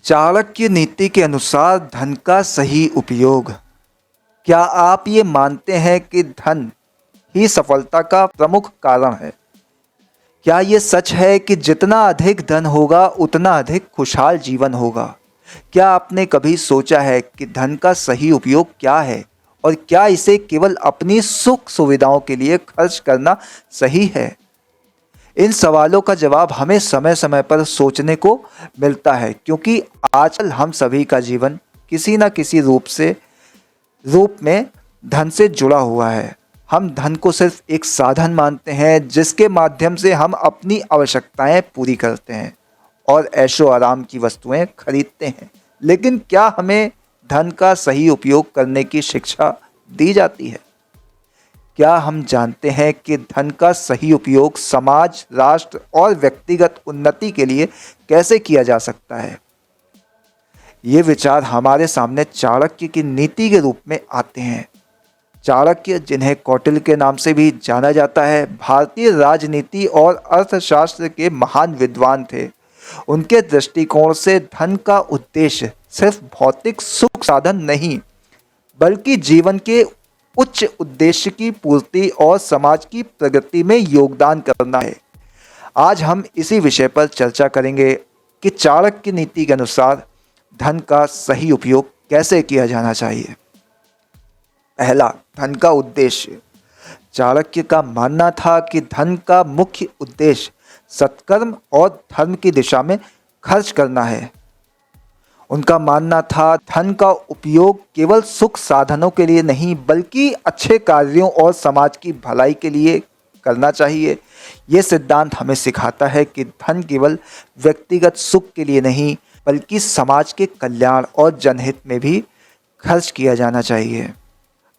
चाणक्य नीति के अनुसार धन का सही उपयोग। क्या आप ये मानते हैं कि धन ही सफलता का प्रमुख कारण है? क्या ये सच है कि जितना अधिक धन होगा उतना अधिक खुशहाल जीवन होगा? क्या आपने कभी सोचा है कि धन का सही उपयोग क्या है और क्या इसे केवल अपनी सुख सुविधाओं के लिए खर्च करना सही है? इन सवालों का जवाब हमें समय समय पर सोचने को मिलता है, क्योंकि आजकल हम सभी का जीवन किसी न किसी रूप में धन से जुड़ा हुआ है। हम धन को सिर्फ एक साधन मानते हैं जिसके माध्यम से हम अपनी आवश्यकताएं पूरी करते हैं और ऐशो आराम की वस्तुएं खरीदते हैं। लेकिन क्या हमें धन का सही उपयोग करने की शिक्षा दी जाती है? क्या हम जानते हैं कि धन का सही उपयोग समाज, राष्ट्र और व्यक्तिगत उन्नति के लिए कैसे किया जा सकता है? ये विचार हमारे सामने चाणक्य की नीति के रूप में आते हैं। चाणक्य, जिन्हें कौटिल्य के नाम से भी जाना जाता है, भारतीय राजनीति और अर्थशास्त्र के महान विद्वान थे। उनके दृष्टिकोण से धन का उद्देश्य सिर्फ भौतिक सुख साधन नहीं, बल्कि जीवन के उच्च उद्देश्य की पूर्ति और समाज की प्रगति में योगदान करना है। आज हम इसी विषय पर चर्चा करेंगे कि चाणक्य नीति के अनुसार धन का सही उपयोग कैसे किया जाना चाहिए। पहला, धन का उद्देश्य। चाणक्य का मानना था कि धन का मुख्य उद्देश्य सत्कर्म और धर्म की दिशा में खर्च करना है। उनका मानना था धन का उपयोग केवल सुख साधनों के लिए नहीं, बल्कि अच्छे कार्यों और समाज की भलाई के लिए करना चाहिए। ये सिद्धांत हमें सिखाता है कि धन केवल व्यक्तिगत सुख के लिए नहीं, बल्कि समाज के कल्याण और जनहित में भी खर्च किया जाना चाहिए।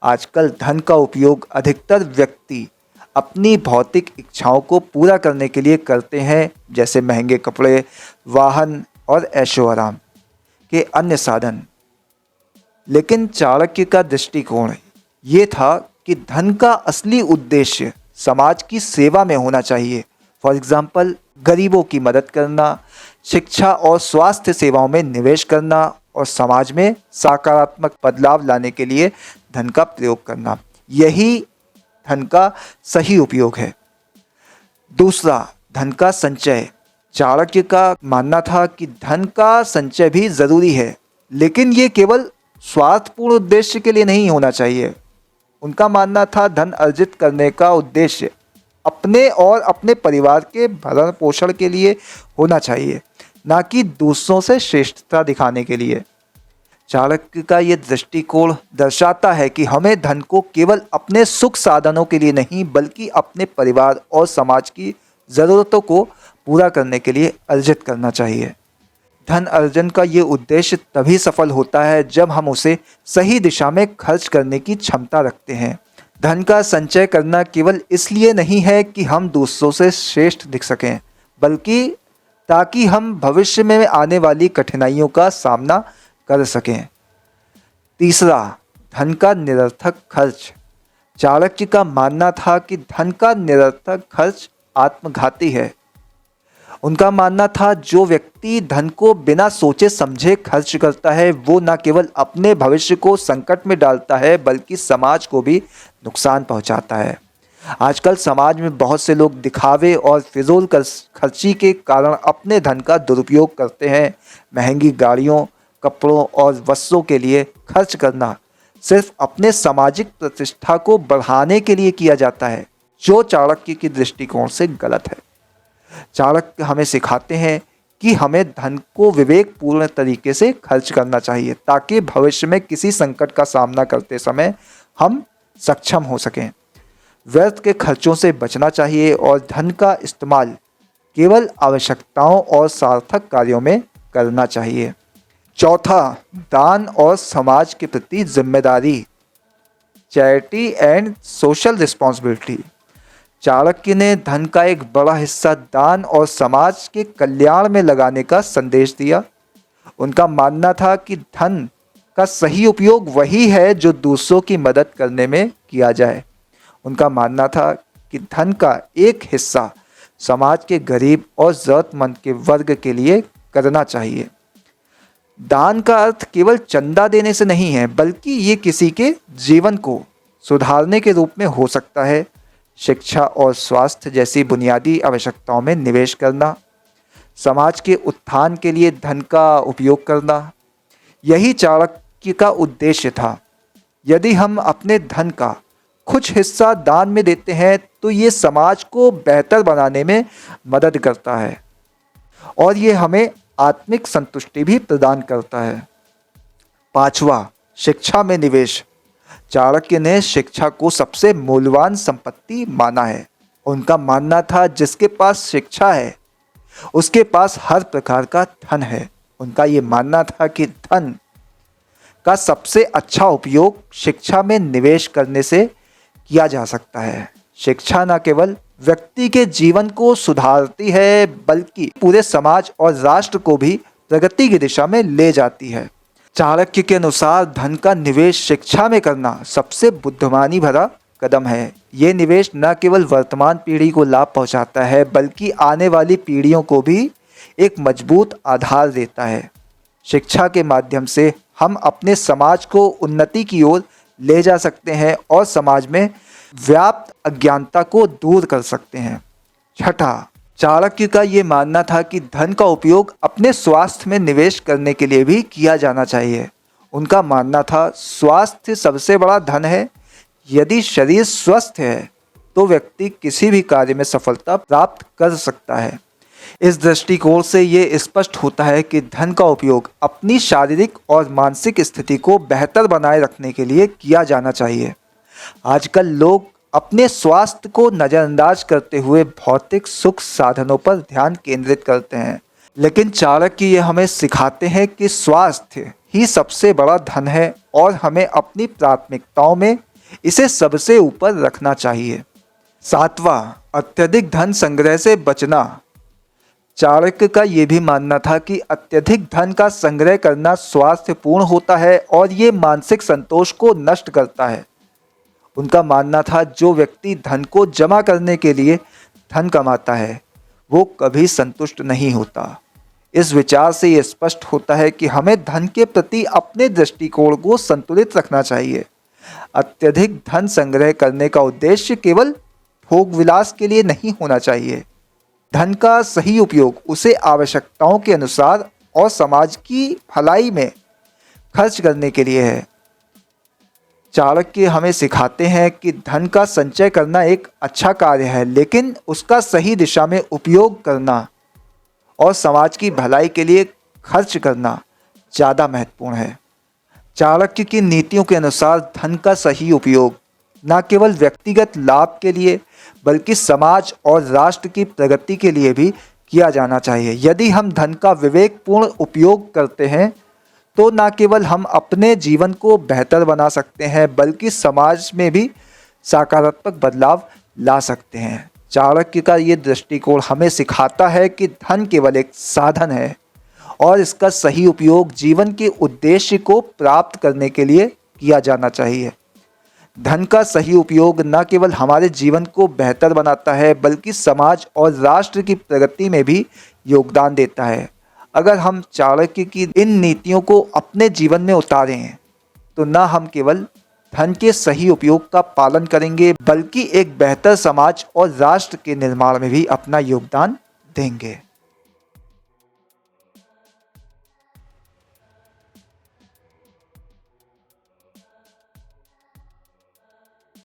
आजकल धन का उपयोग अधिकतर व्यक्ति अपनी भौतिक इच्छाओं को पूरा करने के लिए करते हैं, जैसे महंगे कपड़े, वाहन और ऐशो आराम के अन्य साधन। लेकिन चाणक्य का दृष्टिकोण ये था कि धन का असली उद्देश्य समाज की सेवा में होना चाहिए। फॉर एग्जाम्पल, गरीबों की मदद करना, शिक्षा और स्वास्थ्य सेवाओं में निवेश करना और समाज में सकारात्मक बदलाव लाने के लिए धन का प्रयोग करना, यही धन का सही उपयोग है। दूसरा, धन का संचय। चाणक्य का मानना था कि धन का संचय भी जरूरी है, लेकिन ये केवल स्वार्थपूर्ण उद्देश्य के लिए नहीं होना चाहिए। उनका मानना था धन अर्जित करने का उद्देश्य अपने और अपने परिवार के भरण पोषण के लिए होना चाहिए, ना कि दूसरों से श्रेष्ठता दिखाने के लिए। चाणक्य का ये दृष्टिकोण दर्शाता है कि हमें धन को केवल अपने सुख साधनों के लिए नहीं, बल्कि अपने परिवार और समाज की ज़रूरतों को पूरा करने के लिए अर्जित करना चाहिए। धन अर्जन का ये उद्देश्य तभी सफल होता है जब हम उसे सही दिशा में खर्च करने की क्षमता रखते हैं। धन का संचय करना केवल इसलिए नहीं है कि हम दूसरों से श्रेष्ठ दिख सकें, बल्कि ताकि हम भविष्य में आने वाली कठिनाइयों का सामना कर सकें। तीसरा, धन का निरर्थक खर्च। चाणक्य का मानना था कि धन का निरर्थक खर्च आत्मघाती है। उनका मानना था जो व्यक्ति धन को बिना सोचे समझे खर्च करता है, वो न केवल अपने भविष्य को संकट में डालता है, बल्कि समाज को भी नुकसान पहुंचाता है। आजकल समाज में बहुत से लोग दिखावे और फिजूल खर्ची के कारण अपने धन का दुरुपयोग करते हैं। महंगी गाड़ियों, कपड़ों और वस्त्रों के लिए खर्च करना सिर्फ अपने सामाजिक प्रतिष्ठा को बढ़ाने के लिए किया जाता है, जो चाणक्य की दृष्टिकोण से गलत है। चाणक्य हमें सिखाते हैं कि हमें धन को विवेकपूर्ण तरीके से खर्च करना चाहिए, ताकि भविष्य में किसी संकट का सामना करते समय हम सक्षम हो सकें। व्यर्थ के खर्चों से बचना चाहिए और धन का इस्तेमाल केवल आवश्यकताओं और सार्थक कार्यों में करना चाहिए। चौथा, दान और समाज के प्रति जिम्मेदारी। Charity and social responsibility. Chanakya ने धन का एक बड़ा हिस्सा दान और समाज के कल्याण में लगाने का संदेश दिया। उनका मानना था कि धन का सही उपयोग वही है जो दूसरों की मदद करने में किया जाए। उनका मानना था कि धन का एक हिस्सा समाज के गरीब और ज़रूरतमंद के वर्ग के लिए करना चाहिए। दान का अर्थ केवल चंदा देने से नहीं है, बल्कि ये किसी के जीवन को सुधारने के रूप में हो सकता है। शिक्षा और स्वास्थ्य जैसी बुनियादी आवश्यकताओं में निवेश करना, समाज के उत्थान के लिए धन का उपयोग करना, यही चाणक्य का उद्देश्य था। यदि हम अपने धन का कुछ हिस्सा दान में देते हैं तो ये समाज को बेहतर बनाने में मदद करता है और ये हमें आत्मिक संतुष्टि भी प्रदान करता है। पांचवा, शिक्षा में निवेश। चाणक्य ने शिक्षा को सबसे मूल्यवान संपत्ति माना है। उनका मानना था जिसके पास शिक्षा है उसके पास हर प्रकार का धन है। उनका ये मानना था कि धन का सबसे अच्छा उपयोग शिक्षा में निवेश करने से किया जा सकता है। शिक्षा न केवल व्यक्ति के जीवन को सुधारती है बल्कि पूरे समाज और राष्ट्र को भी प्रगति की दिशा में ले जाती है। चाणक्य के अनुसार धन का निवेश शिक्षा में करना सबसे बुद्धिमानी भरा कदम है। ये निवेश न केवल वर्तमान पीढ़ी को लाभ पहुंचाता है बल्कि आने वाली पीढ़ियों को भी एक मजबूत आधार देता है। शिक्षा के माध्यम से हम अपने समाज को उन्नति की ओर ले जा सकते हैं और समाज में व्याप्त अज्ञानता को दूर कर सकते हैं। छठा, चाणक्य का ये मानना था कि धन का उपयोग अपने स्वास्थ्य में निवेश करने के लिए भी किया जाना चाहिए। उनका मानना था स्वास्थ्य सबसे बड़ा धन है। यदि शरीर स्वस्थ है तो व्यक्ति किसी भी कार्य में सफलता प्राप्त कर सकता है। इस दृष्टिकोण से ये स्पष्ट होता है कि धन का उपयोग अपनी शारीरिक और मानसिक स्थिति को बेहतर बनाए रखने के लिए किया जाना चाहिए। आजकल लोग अपने स्वास्थ्य को नज़रअंदाज करते हुए भौतिक सुख साधनों पर ध्यान केंद्रित करते हैं, लेकिन चाणक्य ये हमें सिखाते हैं कि स्वास्थ्य ही सबसे बड़ा धन है और हमें अपनी प्राथमिकताओं में इसे सबसे ऊपर रखना चाहिए। सातवां, अत्यधिक धन संग्रह से बचना। चाणक्य का ये भी मानना था कि अत्यधिक धन का संग्रह करना स्वास्थ्यपूर्ण होता है और ये मानसिक संतोष को नष्ट करता है। उनका मानना था जो व्यक्ति धन को जमा करने के लिए धन कमाता है वो कभी संतुष्ट नहीं होता। इस विचार से ये स्पष्ट होता है कि हमें धन के प्रति अपने दृष्टिकोण को संतुलित रखना चाहिए। अत्यधिक धन संग्रह करने का उद्देश्य केवल भोग विलास के लिए नहीं होना चाहिए। धन का सही उपयोग उसे आवश्यकताओं के अनुसार और समाज की भलाई में खर्च करने के लिए है। चाणक्य हमें सिखाते हैं कि धन का संचय करना एक अच्छा कार्य है, लेकिन उसका सही दिशा में उपयोग करना और समाज की भलाई के लिए खर्च करना ज़्यादा महत्वपूर्ण है। चाणक्य की नीतियों के अनुसार धन का सही उपयोग न केवल व्यक्तिगत लाभ के लिए बल्कि समाज और राष्ट्र की प्रगति के लिए भी किया जाना चाहिए। यदि हम धन का विवेकपूर्ण उपयोग करते हैं तो न केवल हम अपने जीवन को बेहतर बना सकते हैं बल्कि समाज में भी सकारात्मक बदलाव ला सकते हैं। चाणक्य का ये दृष्टिकोण हमें सिखाता है कि धन केवल एक साधन है और इसका सही उपयोग जीवन के उद्देश्य को प्राप्त करने के लिए किया जाना चाहिए। धन का सही उपयोग न केवल हमारे जीवन को बेहतर बनाता है बल्कि समाज और राष्ट्र की प्रगति में भी योगदान देता है। अगर हम चाणक्य की इन नीतियों को अपने जीवन में उतारें तो न हम केवल धन के सही उपयोग का पालन करेंगे बल्कि एक बेहतर समाज और राष्ट्र के निर्माण में भी अपना योगदान देंगे।